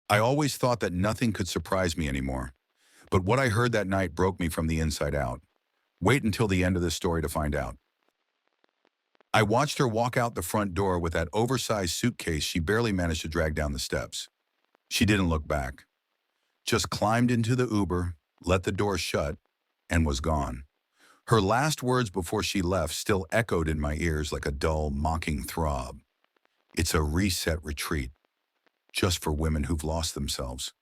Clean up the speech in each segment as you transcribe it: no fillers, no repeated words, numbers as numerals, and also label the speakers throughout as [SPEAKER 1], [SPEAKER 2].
[SPEAKER 1] I always thought that nothing could surprise me anymore. But what I heard that night broke me from the inside out. Wait until the end of this story to find out. I watched her walk out the front door with that oversized suitcase she barely managed to drag down the steps. She didn't look back, just climbed into the Uber, let the door shut, and was gone. Her last words before she left still echoed in my ears like a dull, mocking throb. It's a reset retreat, just for women who've lost themselves.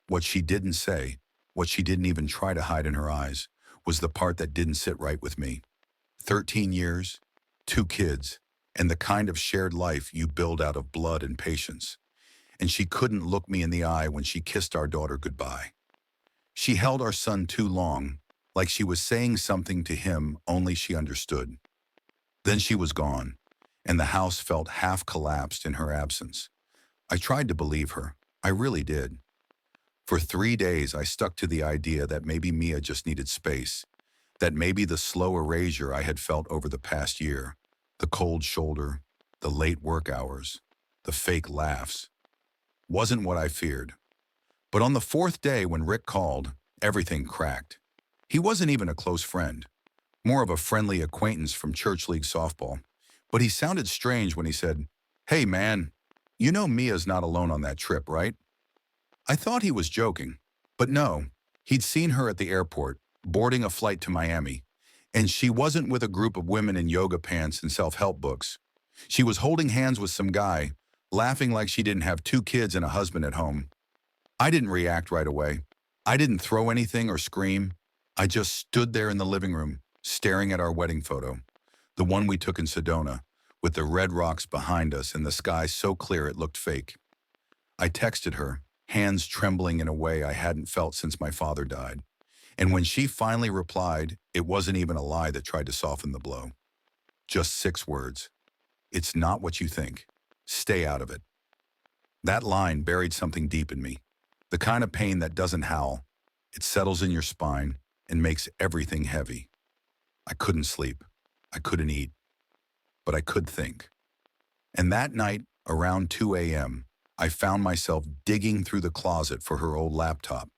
[SPEAKER 1] What she didn't say, what she didn't even try to hide in her eyes, was the part that didn't sit right with me. 13 years, 2 kids, and the kind of shared life you build out of blood and patience. And she couldn't look me in the eye when she kissed our daughter goodbye. She held our son too long, like she was saying something to him only she understood. Then she was gone, and the house felt half collapsed in her absence. I tried to believe her. I really did. For 3 days, I stuck to the idea that maybe Mia just needed space, that maybe the slow erasure I had felt over the past year, the cold shoulder, the late work hours, the fake laughs, wasn't what I feared. But on the fourth day when Rick called, everything cracked. He wasn't even a close friend, more of a friendly acquaintance from church league softball. But he sounded strange when he said, "Hey man, you know Mia's not alone on that trip, right?" I thought he was joking, but no, he'd seen her at the airport, boarding a flight to Miami, and she wasn't with a group of women in yoga pants and self-help books. She was holding hands with some guy, laughing like she didn't have 2 kids and a husband at home. I didn't react right away. I didn't throw anything or scream. I just stood there in the living room, staring at our wedding photo, the one we took in Sedona, with the red rocks behind us and the sky so clear it looked fake. I texted her, hands trembling in a way I hadn't felt since my father died. And when she finally replied, it wasn't even a lie that tried to soften the blow. Just 6 words. "It's not what you think. Stay out of it." That line buried something deep in me. The kind of pain that doesn't howl. It settles in your spine and makes everything heavy. I couldn't sleep. I couldn't eat. But I could think. And that night, around 2 a.m., I found myself digging through the closet for her old laptop.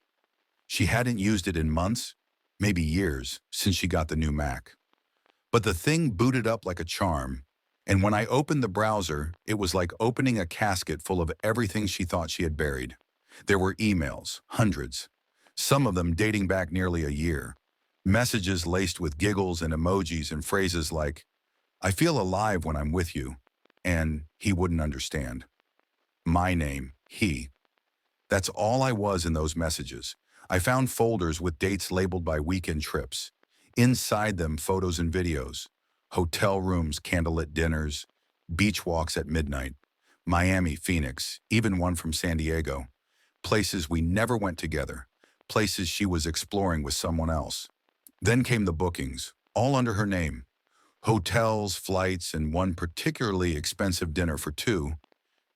[SPEAKER 1] She hadn't used it in months, maybe years, since she got the new Mac. But the thing booted up like a charm, and when I opened the browser, it was like opening a casket full of everything she thought she had buried. There were emails, hundreds, some of them dating back nearly a year, messages laced with giggles and emojis and phrases like, "I feel alive when I'm with you," and "he wouldn't understand." My name, he. That's all I was in those messages. I found folders with dates labeled by weekend trips. Inside them, photos and videos. Hotel rooms, candlelit dinners, beach walks at midnight. Miami, Phoenix, even one from San Diego. Places we never went together. Places she was exploring with someone else. Then came the bookings, all under her name. Hotels, flights, and one particularly expensive dinner for two.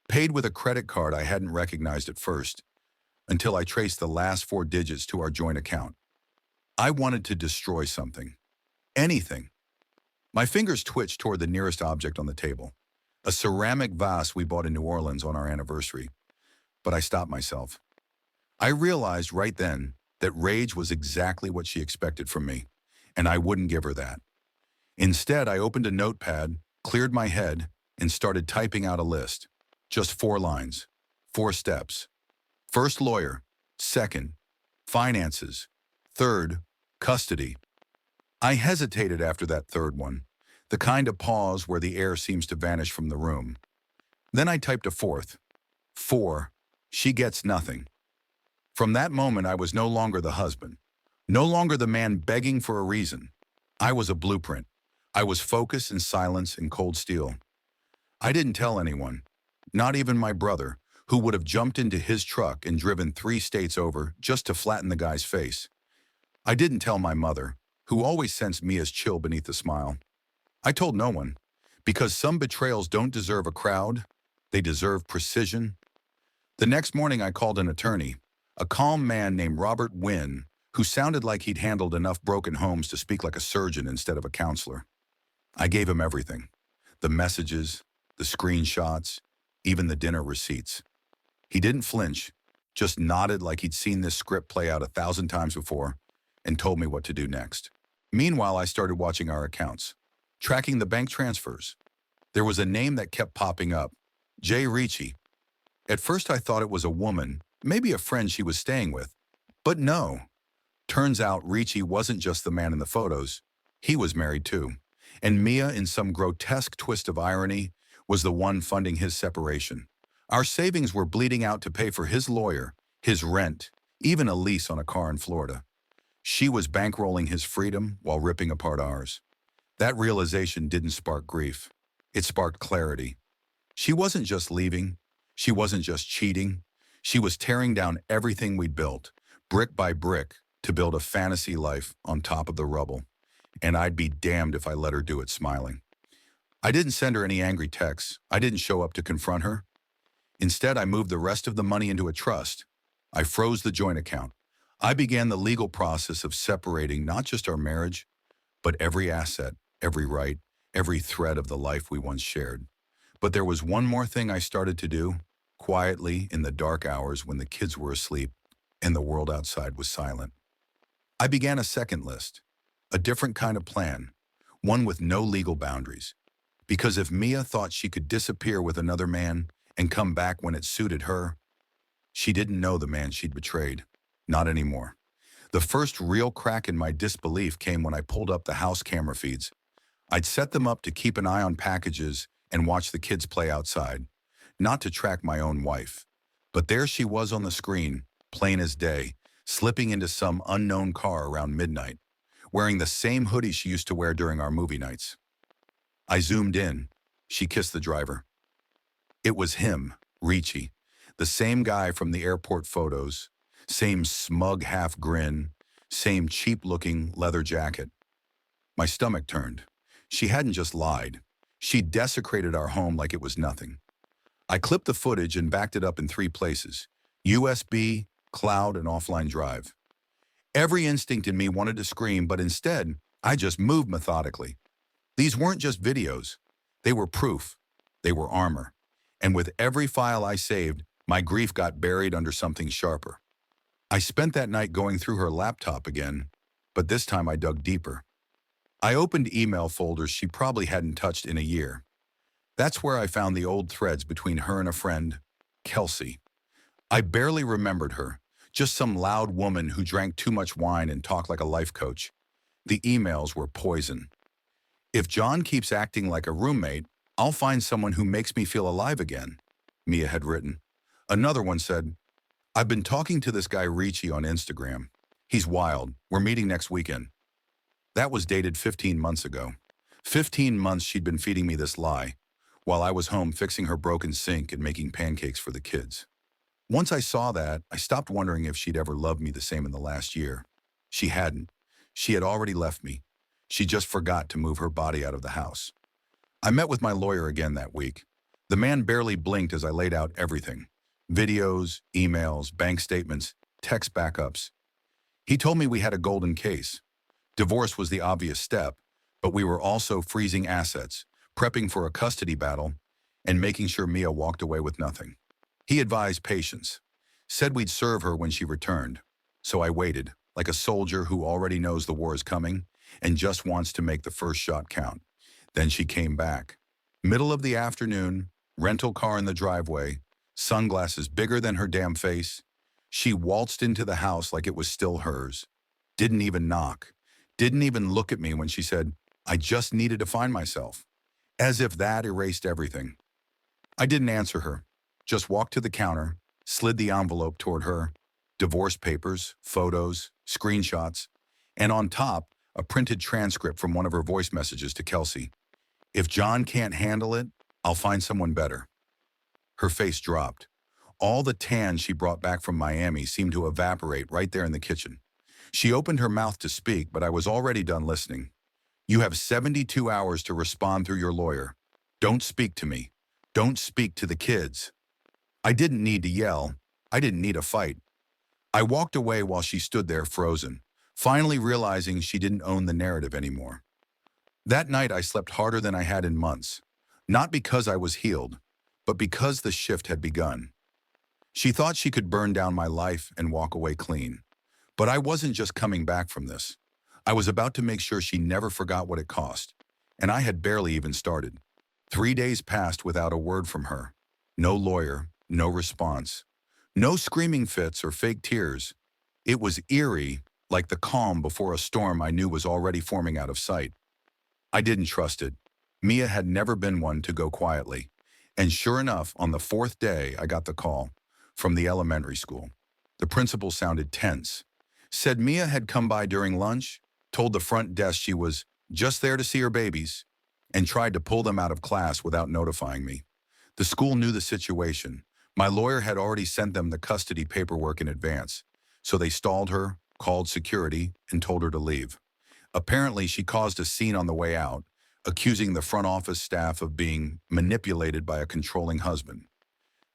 [SPEAKER 1] Paid with a credit card I hadn't recognized at first, until I traced the last 4 digits to our joint account. I wanted to destroy something. Anything. My fingers twitched toward the nearest object on the table. A ceramic vase we bought in New Orleans on our anniversary. But I stopped myself. I realized right then that rage was exactly what she expected from me, and I wouldn't give her that. Instead, I opened a notepad, cleared my head, and started typing out a list. Just 4 lines, 4 steps. First, lawyer. Second, finances. Third, custody. I hesitated after that third one, the kind of pause where the air seems to vanish from the room. Then I typed a fourth. 4, she gets nothing. From that moment, I was no longer the husband, no longer the man begging for a reason. I was a blueprint. I was focus and silence and cold steel. I didn't tell anyone, not even my brother, who would have jumped into his truck and driven 3 states over just to flatten the guy's face. I didn't tell my mother, who always sensed Mia's chill beneath the smile. I told no one, because some betrayals don't deserve a crowd, they deserve precision. The next morning I called an attorney, a calm man named Robert Wynn, who sounded like he'd handled enough broken homes to speak like a surgeon instead of a counselor. I gave him everything, the messages, the screenshots, even the dinner receipts. He didn't flinch, just nodded like he'd seen this script play out 1,000 times before, and told me what to do next. Meanwhile, I started watching our accounts, tracking the bank transfers. There was a name that kept popping up, Jay Ricci. At first I thought it was a woman, maybe a friend she was staying with. But no. Turns out Ricci wasn't just the man in the photos. He was married too. And Mia, in some grotesque twist of irony, was the one funding his separation. Our savings were bleeding out to pay for his lawyer, his rent, even a lease on a car in Florida. She was bankrolling his freedom while ripping apart ours. That realization didn't spark grief. It sparked clarity. She wasn't just leaving. She wasn't just cheating. She was tearing down everything we'd built, brick by brick, to build a fantasy life on top of the rubble. And I'd be damned if I let her do it smiling. I didn't send her any angry texts. I didn't show up to confront her. Instead, I moved the rest of the money into a trust. I froze the joint account. I began the legal process of separating not just our marriage, but every asset, every right, every thread of the life we once shared. But there was one more thing I started to do, quietly in the dark hours when the kids were asleep and the world outside was silent. I began a second list, a different kind of plan, one with no legal boundaries. Because if Mia thought she could disappear with another man and come back when it suited her, she didn't know the man she'd betrayed. Not anymore. The first real crack in my disbelief came when I pulled up the house camera feeds. I'd set them up to keep an eye on packages and watch the kids play outside, not to track my own wife. But there she was on the screen, plain as day, slipping into some unknown car around midnight, wearing the same hoodie she used to wear during our movie nights. I zoomed in. She kissed the driver. It was him, Ricci, the same guy from the airport photos, same smug half grin, same cheap-looking leather jacket. My stomach turned. She hadn't just lied. She desecrated our home like it was nothing. I clipped the footage and backed it up in 3 places: USB, cloud, and offline drive. Every instinct in me wanted to scream, but instead, I just moved methodically. These weren't just videos. They were proof. They were armor. And with every file I saved, my grief got buried under something sharper. I spent that night going through her laptop again, but this time I dug deeper. I opened email folders she probably hadn't touched in a year. That's where I found the old threads between her and a friend, Kelsey. I barely remembered her, just some loud woman who drank too much wine and talked like a life coach. The emails were poison. If John keeps acting like a roommate, I'll find someone who makes me feel alive again, Mia had written. Another one said, I've been talking to this guy Ricci on Instagram. He's wild. We're meeting next weekend. That was dated 15 months ago. 15 months she'd been feeding me this lie, while I was home fixing her broken sink and making pancakes for the kids. Once I saw that, I stopped wondering if she'd ever loved me the same in the last year. She hadn't. She had already left me. She just forgot to move her body out of the house. I met with my lawyer again that week. The man barely blinked as I laid out everything. Videos, emails, bank statements, text backups. He told me we had a golden case. Divorce was the obvious step, but we were also freezing assets, prepping for a custody battle, and making sure Mia walked away with nothing. He advised patience, said we'd serve her when she returned. So I waited, like a soldier who already knows the war is coming and just wants to make the first shot count. Then she came back. Middle of the afternoon, rental car in the driveway, sunglasses bigger than her damn face. She waltzed into the house like it was still hers. Didn't even knock. Didn't even look at me when she said, I just needed to find myself. As if that erased everything. I didn't answer her. Just walked to the counter, slid the envelope toward her, divorce papers, photos, screenshots, and on top, a printed transcript from one of her voice messages to Kelsey. If John can't handle it, I'll find someone better. Her face dropped. All the tan she brought back from Miami seemed to evaporate right there in the kitchen. She opened her mouth to speak, but I was already done listening. You have 72 hours to respond through your lawyer. Don't speak to me. Don't speak to the kids. I didn't need to yell. I didn't need a fight. I walked away while she stood there frozen, finally realizing she didn't own the narrative anymore. That night I slept harder than I had in months, not because I was healed, but because the shift had begun. She thought she could burn down my life and walk away clean. But I wasn't just coming back from this. I was about to make sure she never forgot what it cost. And I had barely even started. 3 days passed without a word from her. No lawyer, no response. No screaming fits or fake tears. It was eerie, like the calm before a storm I knew was already forming out of sight. I didn't trust it. Mia had never been one to go quietly. And sure enough, on the fourth day, I got the call from the elementary school. The principal sounded tense. Said Mia had come by during lunch, told the front desk she was just there to see her babies, and tried to pull them out of class without notifying me. The school knew the situation. My lawyer had already sent them the custody paperwork in advance, so they stalled her, called security, and told her to leave. Apparently, she caused a scene on the way out, accusing the front office staff of being manipulated by a controlling husband.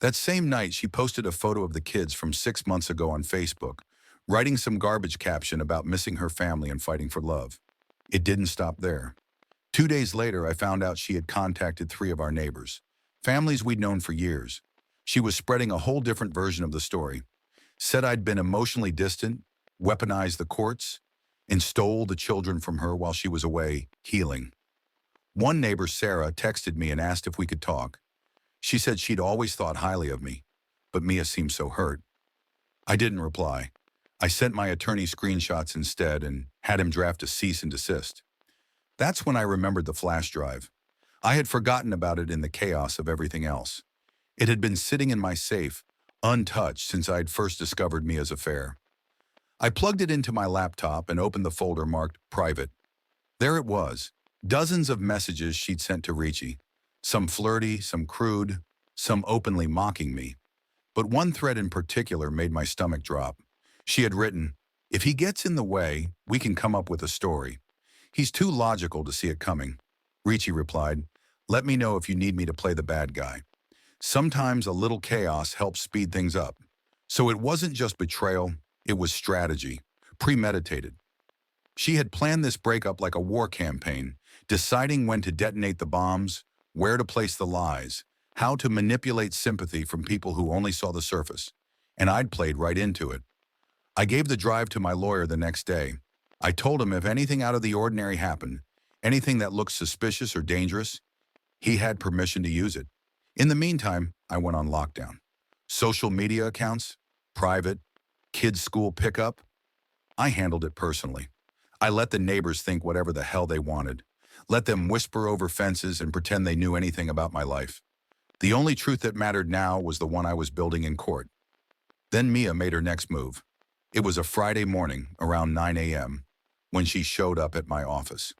[SPEAKER 1] That same night, she posted a photo of the kids from 6 months ago on Facebook, writing some garbage caption about missing her family and fighting for love. It didn't stop there. 2 days later, I found out she had contacted 3 of our neighbors, families we'd known for years. She was spreading a whole different version of the story. Said I'd been emotionally distant, weaponized the courts, and stole the children from her while she was away healing. One neighbor, Sarah, texted me and asked if we could talk. She said she'd always thought highly of me, but Mia seemed so hurt. I didn't reply. I sent my attorney screenshots instead and had him draft a cease and desist. That's when I remembered the flash drive. I had forgotten about it in the chaos of everything else. It had been sitting in my safe, untouched since I'd first discovered Mia's affair. I plugged it into my laptop and opened the folder marked Private. There it was, dozens of messages she'd sent to Richie, some flirty, some crude, some openly mocking me. But one thread in particular made my stomach drop. She had written, "If he gets in the way, we can come up with a story. He's too logical to see it coming." Richie replied, "Let me know if you need me to play the bad guy. Sometimes a little chaos helps speed things up." So it wasn't just betrayal, it was strategy, premeditated. She had planned this breakup like a war campaign, deciding when to detonate the bombs, where to place the lies, how to manipulate sympathy from people who only saw the surface. And I'd played right into it. I gave the drive to my lawyer the next day. I told him if anything out of the ordinary happened, anything that looked suspicious or dangerous, he had permission to use it. In the meantime, I went on lockdown. Social media accounts, private, kids' school pickup, I handled it personally. I let the neighbors think whatever the hell they wanted. Let them whisper over fences and pretend they knew anything about my life. The only truth that mattered now was the one I was building in court. Then Mia made her next move. It was a Friday morning, around 9 a.m., when she showed up at my office.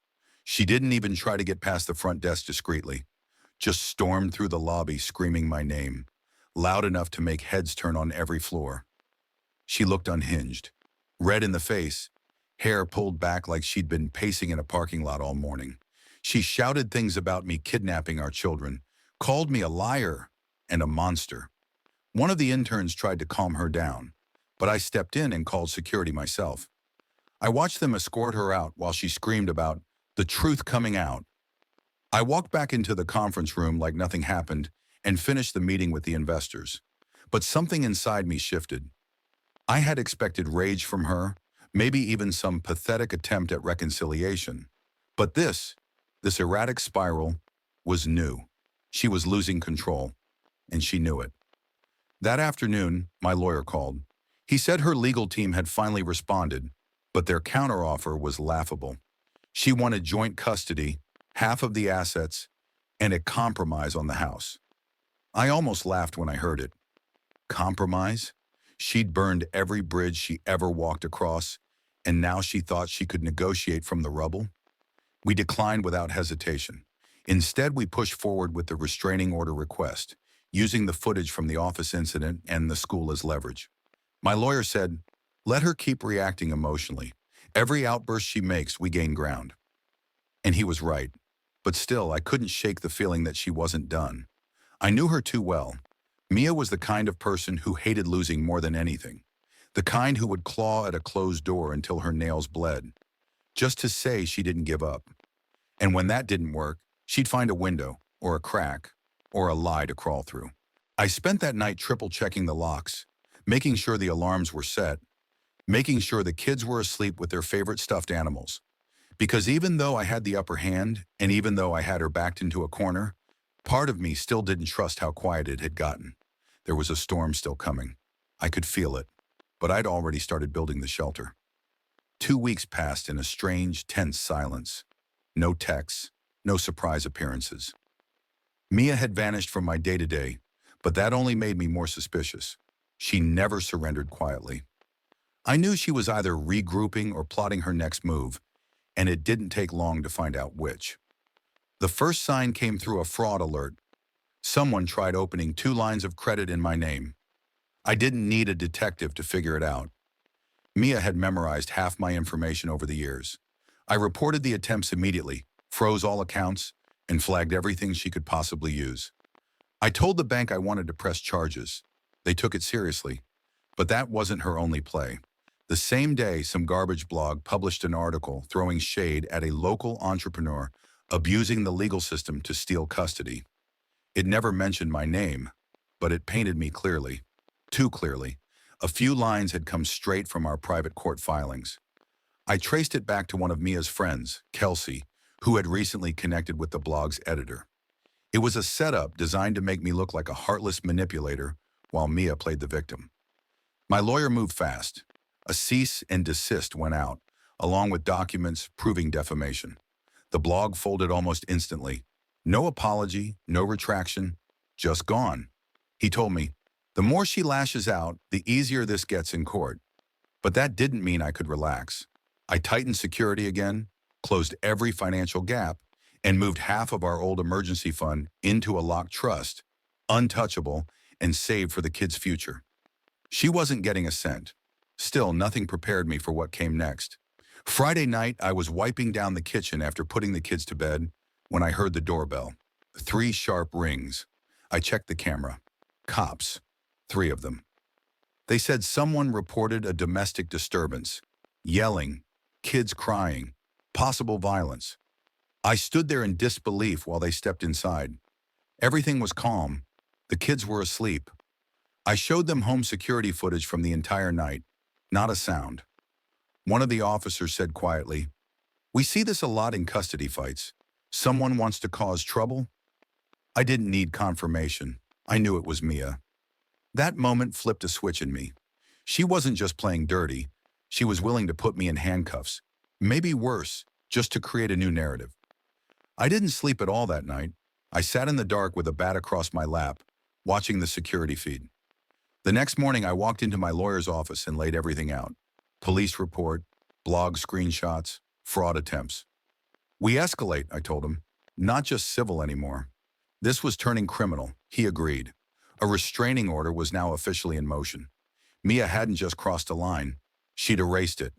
[SPEAKER 1] She didn't even try to get past the front desk discreetly, just stormed through the lobby screaming my name, loud enough to make heads turn on every floor. She looked unhinged, red in the face, hair pulled back like she'd been pacing in a parking lot all morning. She shouted things about me kidnapping our children, called me a liar and a monster. One of the interns tried to calm her down, but I stepped in and called security myself. I watched them escort her out while she screamed about the truth coming out. I walked back into the conference room like nothing happened and finished the meeting with the investors. But something inside me shifted. I had expected rage from her, maybe even some pathetic attempt at reconciliation. But this erratic spiral, was new. She was losing control, and she knew it. That afternoon, my lawyer called. He said her legal team had finally responded, but their counteroffer was laughable. She wanted joint custody, half of the assets, and a compromise on the house. I almost laughed when I heard it. Compromise? She'd burned every bridge she ever walked across, and now she thought she could negotiate from the rubble? We declined without hesitation. Instead, we pushed forward with the restraining order request, using the footage from the office incident and the school as leverage. My lawyer said, "Let her keep reacting emotionally. Every outburst she makes, we gain ground." And he was right. But still, I couldn't shake the feeling that she wasn't done. I knew her too well. Mia was the kind of person who hated losing more than anything. The kind who would claw at a closed door until her nails bled, just to say she didn't give up. And when that didn't work, she'd find a window, or a crack, or a lie to crawl through. I spent that night triple-checking the locks, making sure the alarms were set, making sure the kids were asleep with their favorite stuffed animals. Because even though I had the upper hand, and even though I had her backed into a corner, part of me still didn't trust how quiet it had gotten. There was a storm still coming. I could feel it, but I'd already started building the shelter. 2 weeks passed in a strange, tense silence. No texts, no surprise appearances. Mia had vanished from my day-to-day, but that only made me more suspicious. She never surrendered quietly. I knew she was either regrouping or plotting her next move, and it didn't take long to find out which. The first sign came through a fraud alert. Someone tried opening 2 lines of credit in my name. I didn't need a detective to figure it out. Mia had memorized half my information over the years. I reported the attempts immediately, froze all accounts, and flagged everything she could possibly use. I told the bank I wanted to press charges. They took it seriously. But that wasn't her only play. The same day, some garbage blog published an article throwing shade at a local entrepreneur abusing the legal system to steal custody. It never mentioned my name, but it painted me clearly. Too clearly. A few lines had come straight from our private court filings. I traced it back to one of Mia's friends, Kelsey, who had recently connected with the blog's editor. It was a setup designed to make me look like a heartless manipulator while Mia played the victim. My lawyer moved fast. A cease and desist went out, along with documents proving defamation. The blog folded almost instantly. No apology, no retraction, just gone. He told me, the more she lashes out, the easier this gets in court. But that didn't mean I could relax. I tightened security again, closed every financial gap, and moved half of our old emergency fund into a locked trust, untouchable and saved for the kids' future. She wasn't getting a cent. Still, nothing prepared me for what came next. Friday night, I was wiping down the kitchen after putting the kids to bed when I heard the doorbell. 3 sharp rings. I checked the camera. Cops. 3 of them. They said someone reported a domestic disturbance. Yelling, kids crying, possible violence. I stood there in disbelief while they stepped inside. Everything was calm. The kids were asleep. I showed them home security footage from the entire night. Not a sound. One of the officers said quietly, "We see this a lot in custody fights. Someone wants to cause trouble?" I didn't need confirmation. I knew it was Mia. That moment flipped a switch in me. She wasn't just playing dirty. She was willing to put me in handcuffs. Maybe worse, just to create a new narrative. I didn't sleep at all that night. I sat in the dark with a bat across my lap, watching the security feed. The next morning, I walked into my lawyer's office and laid everything out. Police report, blog screenshots, fraud attempts. We escalate, I told him. Not just civil anymore. This was turning criminal. He agreed. A restraining order was now officially in motion. Mia hadn't just crossed a line. She'd erased it.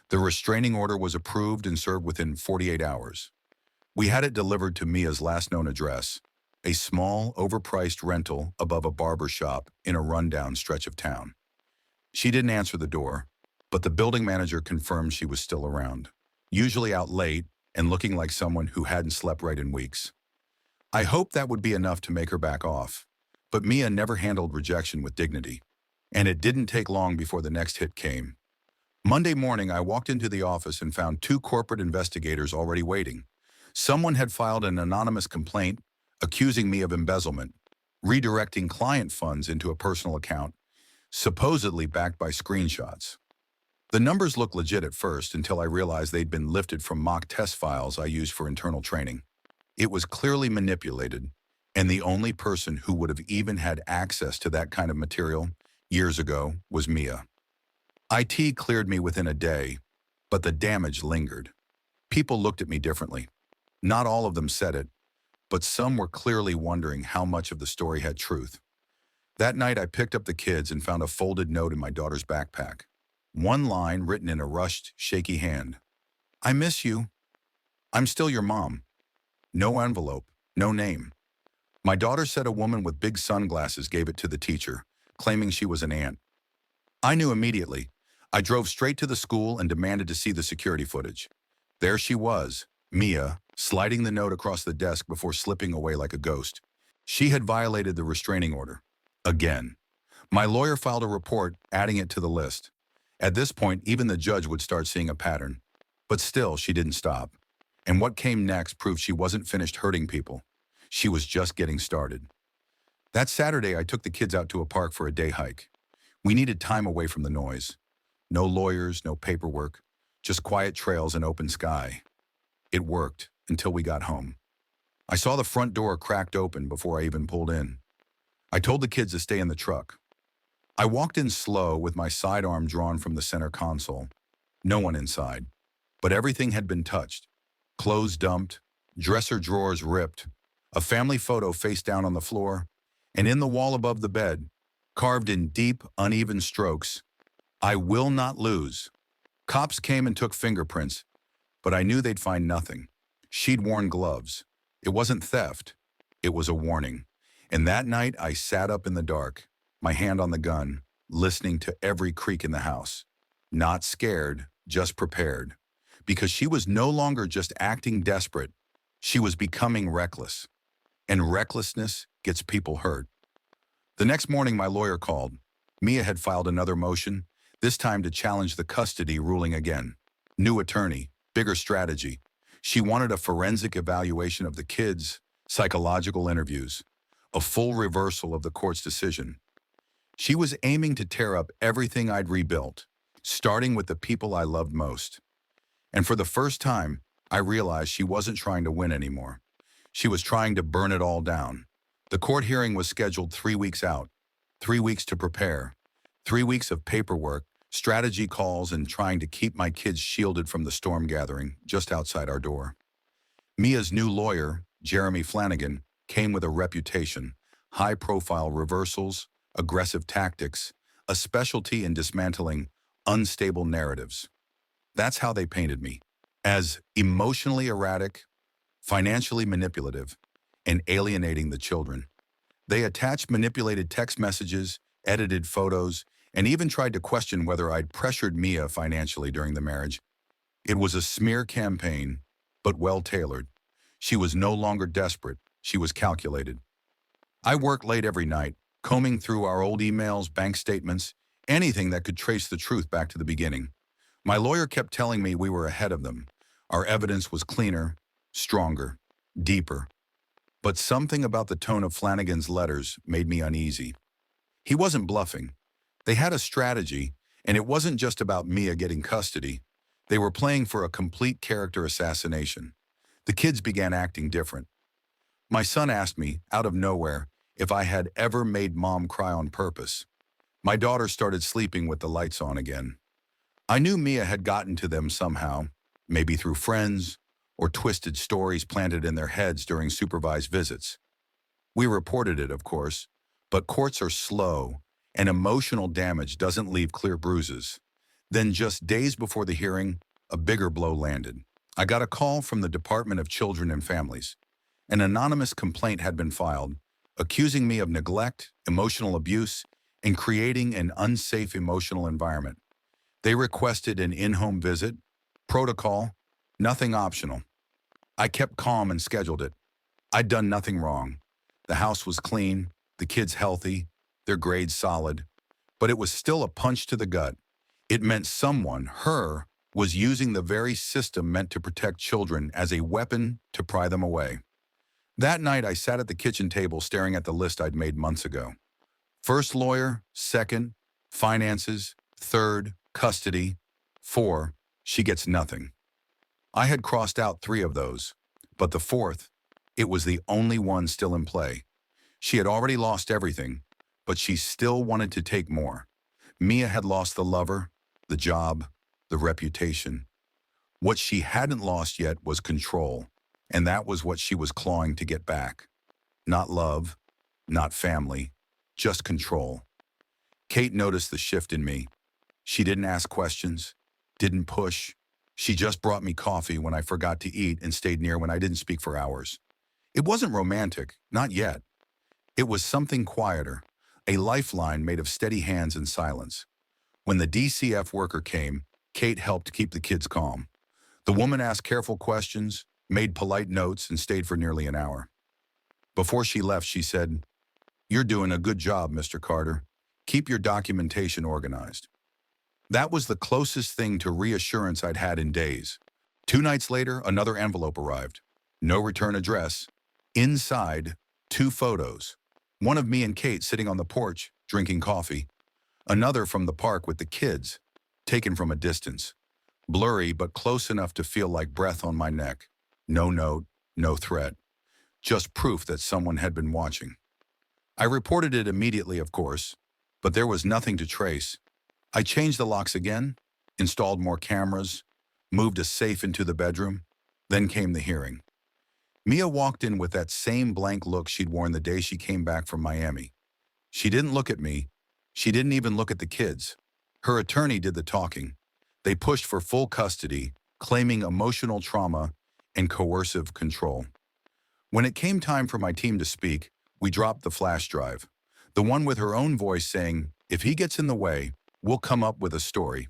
[SPEAKER 1] The restraining order was approved and served within 48 hours. We had it delivered to Mia's last known address, a small, overpriced rental above a barber shop in a rundown stretch of town. She didn't answer the door, but the building manager confirmed she was still around, usually out late and looking like someone who hadn't slept right in weeks. I hoped that would be enough to make her back off, but Mia never handled rejection with dignity, and it didn't take long before the next hit came. Monday morning, I walked into the office and found 2 corporate investigators already waiting. Someone had filed an anonymous complaint accusing me of embezzlement, redirecting client funds into a personal account, supposedly backed by screenshots. The numbers looked legit at first until I realized they'd been lifted from mock test files I used for internal training. It was clearly manipulated, and the only person who would have even had access to that kind of material years ago was Mia. IT cleared me within a day, but the damage lingered. People looked at me differently. Not all of them said it, but some were clearly wondering how much of the story had truth. That night, I picked up the kids and found a folded note in my daughter's backpack. One line written in a rushed, shaky hand. "I miss you. I'm still your mom." No envelope, no name. My daughter said a woman with big sunglasses gave it to the teacher, claiming she was an aunt. I knew immediately. I drove straight to the school and demanded to see the security footage. There she was, Mia, sliding the note across the desk before slipping away like a ghost. She had violated the restraining order. Again. My lawyer filed a report, adding it to the list. At this point, even the judge would start seeing a pattern. But still, she didn't stop. And what came next proved she wasn't finished hurting people. She was just getting started. That Saturday, I took the kids out to a park for a day hike. We needed time away from the noise. No lawyers, no paperwork, just quiet trails and open sky. It worked until we got home. I saw the front door cracked open before I even pulled in. I told the kids to stay in the truck. I walked in slow with my sidearm drawn from the center console. No one inside, but everything had been touched. Clothes dumped, dresser drawers ripped, a family photo face down on the floor, and in the wall above the bed, carved in deep, uneven strokes, "I will not lose." Cops came and took fingerprints, but I knew they'd find nothing. She'd worn gloves. It wasn't theft. It was a warning. And that night, I sat up in the dark, my hand on the gun, listening to every creak in the house. Not scared, just prepared. Because she was no longer just acting desperate. She was becoming reckless. And recklessness gets people hurt. The next morning, my lawyer called. Mia had filed another motion, this time to challenge the custody ruling again. New attorney, bigger strategy. She wanted a forensic evaluation of the kids, psychological interviews, a full reversal of the court's decision. She was aiming to tear up everything I'd rebuilt, starting with the people I loved most. And for the first time, I realized she wasn't trying to win anymore. She was trying to burn it all down. The court hearing was scheduled 3 weeks out, 3 weeks to prepare, 3 weeks of paperwork, strategy calls, and trying to keep my kids shielded from the storm gathering just outside our door. Mia's new lawyer, Jeremy Flanagan, came with a reputation, high-profile reversals, aggressive tactics, a specialty in dismantling unstable narratives. That's how they painted me, as emotionally erratic, financially manipulative, and alienating the children. They attached manipulated text messages, edited photos, and even tried to question whether I'd pressured Mia financially during the marriage. It was a smear campaign, but well-tailored. She was no longer desperate. She was calculated. I worked late every night, combing through our old emails, bank statements, anything that could trace the truth back to the beginning. My lawyer kept telling me we were ahead of them. Our evidence was cleaner, stronger, deeper. But something about the tone of Flanagan's letters made me uneasy. He wasn't bluffing. They had a strategy, and it wasn't just about Mia getting custody. They were playing for a complete character assassination. The kids began acting different. My son asked me, out of nowhere, if I had ever made Mom cry on purpose. My daughter started sleeping with the lights on again. I knew Mia had gotten to them somehow, maybe through friends or twisted stories planted in their heads during supervised visits. We reported it, of course, but courts are slow, and emotional damage doesn't leave clear bruises. Then just days before the hearing, a bigger blow landed. I got a call from the Department of Children and Families. An anonymous complaint had been filed, accusing me of neglect, emotional abuse, and creating an unsafe emotional environment. They requested an in-home visit, protocol, nothing optional. I kept calm and scheduled it. I'd done nothing wrong. The house was clean, the kids healthy, their grades solid, but it was still a punch to the gut. It meant someone, her, was using the very system meant to protect children as a weapon to pry them away. That night, I sat at the kitchen table staring at the list I'd made months ago. First lawyer, second, finances, third, custody, 4, she gets nothing. I had crossed out 3 of those, but the 4th, it was the only one still in play. She had already lost everything, but she still wanted to take more. Mia had lost the lover, the job, the reputation. What she hadn't lost yet was control, and that was what she was clawing to get back. Not love, not family, just control. Kate noticed the shift in me. She didn't ask questions, didn't push. She just brought me coffee when I forgot to eat and stayed near when I didn't speak for hours. It wasn't romantic, not yet. It was something quieter, a lifeline made of steady hands and silence. When the DCF worker came, Kate helped keep the kids calm. The woman asked careful questions, made polite notes, and stayed for nearly an hour. Before she left, she said, "You're doing a good job, Mr. Carter. Keep your documentation organized." That was the closest thing to reassurance I'd had in days. 2 nights later, another envelope arrived. No return address. Inside, 2 photos. One of me and Kate sitting on the porch, drinking coffee. Another from the park with the kids, taken from a distance. Blurry, but close enough to feel like breath on my neck. No note, no threat. Just proof that someone had been watching. I reported it immediately, of course, but there was nothing to trace. I changed the locks again, installed more cameras, moved a safe into the bedroom. Then came the hearing. Mia walked in with that same blank look she'd worn the day she came back from Miami. She didn't look at me. She didn't even look at the kids. Her attorney did the talking. They pushed for full custody, claiming emotional trauma and coercive control. When it came time for my team to speak, we dropped the flash drive. The one with her own voice saying, "If he gets in the way, we'll come up with a story."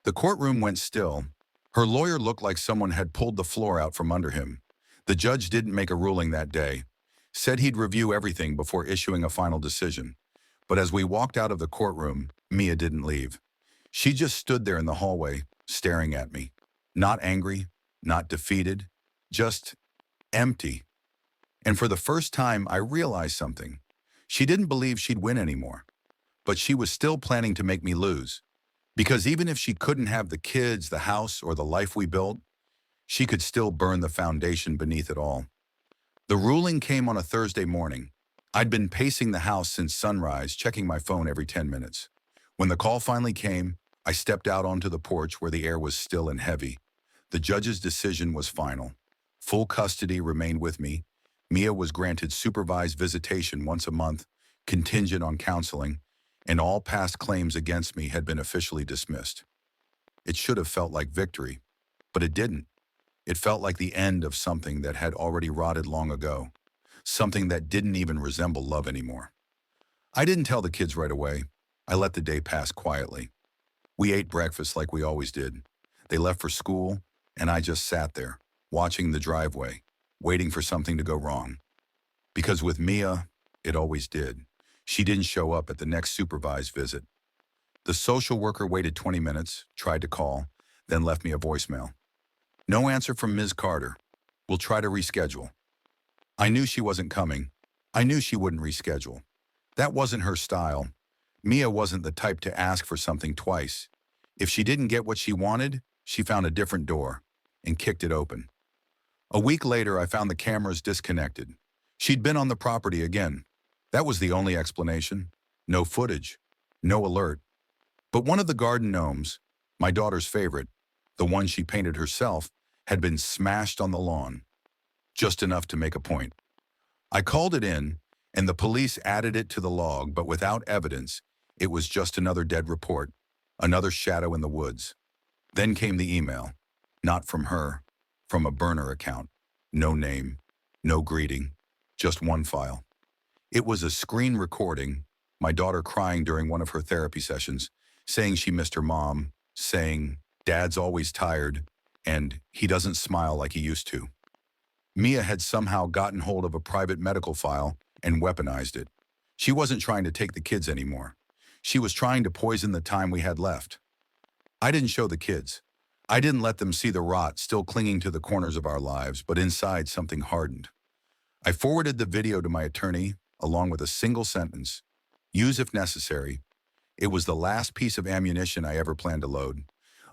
[SPEAKER 1] The courtroom went still. Her lawyer looked like someone had pulled the floor out from under him. The judge didn't make a ruling that day. Said he'd review everything before issuing a final decision. But as we walked out of the courtroom, Mia didn't leave. She just stood there in the hallway, staring at me. Not angry, not defeated, just empty. And for the first time, I realized something. She didn't believe she'd win anymore. But she was still planning to make me lose. Because even if she couldn't have the kids, the house, or the life we built, she could still burn the foundation beneath it all. The ruling came on a Thursday morning. I'd been pacing the house since sunrise, checking my phone every 10 minutes. When the call finally came, I stepped out onto the porch where the air was still and heavy. The judge's decision was final. Full custody remained with me. Mia was granted supervised visitation once a month, contingent on counseling, and all past claims against me had been officially dismissed. It should have felt like victory, but it didn't. It felt like the end of something that had already rotted long ago, something that didn't even resemble love anymore. I didn't tell the kids right away. I let the day pass quietly. We ate breakfast like we always did. They left for school, and I just sat there, watching the driveway, waiting for something to go wrong. Because with Mia, it always did. She didn't show up at the next supervised visit. The social worker waited 20 minutes, tried to call, then left me a voicemail. "No answer from Ms. Carter. We'll try to reschedule." I knew she wasn't coming. I knew she wouldn't reschedule. That wasn't her style. Mia wasn't the type to ask for something twice. If she didn't get what she wanted, she found a different door and kicked it open. A week later, I found the cameras disconnected. She'd been on the property again. That was the only explanation. No footage. No alert. But one of the garden gnomes, my daughter's favorite, the one she painted herself, had been smashed on the lawn. Just enough to make a point. I called it in, and the police added it to the log, but without evidence, it was just another dead report, another shadow in the woods. Then came the email. Not from her, from a burner account. No name, no greeting, just one file. It was a screen recording, my daughter crying during one of her therapy sessions, saying she missed her mom, saying, "Dad's always tired," and "he doesn't smile like he used to." Mia had somehow gotten hold of a private medical file and weaponized it. She wasn't trying to take the kids anymore. She was trying to poison the time we had left. I didn't show the kids. I didn't let them see the rot still clinging to the corners of our lives, but inside something hardened. I forwarded the video to my attorney, along with a single sentence: "Use if necessary." It was the last piece of ammunition I ever planned to load.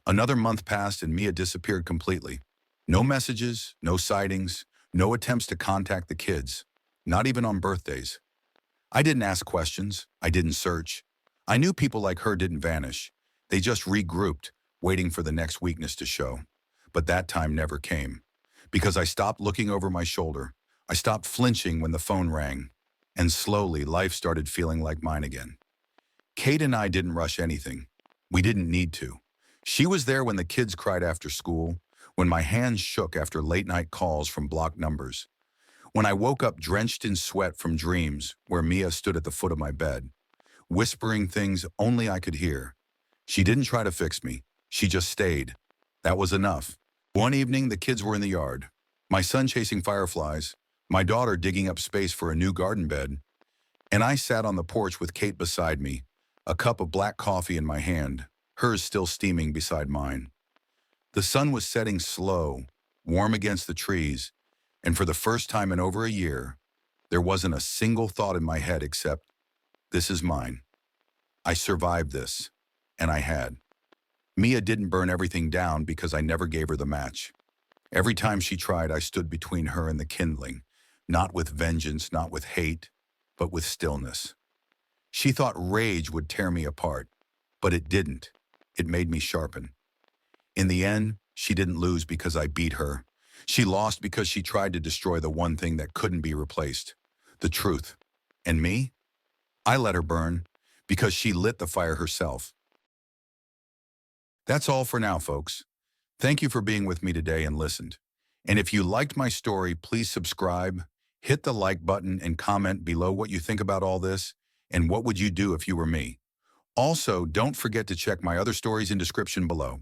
[SPEAKER 1] Another month passed and Mia disappeared completely. No messages, no sightings, no attempts to contact the kids, not even on birthdays. I didn't ask questions. I didn't search. I knew people like her didn't vanish. They just regrouped, waiting for the next weakness to show. But that time never came. Because I stopped looking over my shoulder. I stopped flinching when the phone rang. And slowly, life started feeling like mine again. Kate and I didn't rush anything. We didn't need to. She was there when the kids cried after school, when my hands shook after late-night calls from blocked numbers, when I woke up drenched in sweat from dreams where Mia stood at the foot of my bed, whispering things only I could hear. She didn't try to fix me. She just stayed. That was enough. One evening, the kids were in the yard. My son chasing fireflies, my daughter digging up space for a new garden bed, And I sat on the porch with Kate beside me, a cup of black coffee in my hand, hers still steaming beside mine. The sun was setting slow, warm against the trees, and for the first time in over a year, there wasn't a single thought in my head except, this is mine. I survived this, and I had. Mia didn't burn everything down because I never gave her the match. Every time she tried, I stood between her and the kindling, not with vengeance, not with hate, but with stillness. She thought rage would tear me apart, but it didn't. It made me sharpen. In the end, she didn't lose because I beat her. She lost because she tried to destroy the one thing that couldn't be replaced, the truth. And me? I let her burn because she lit the fire herself. That's all for now, folks. Thank you for being with me today and listened. And if you liked my story, please subscribe, hit the like button, and comment below what you think about all this and what would you do if you were me. Also, don't forget to check my other stories in description below.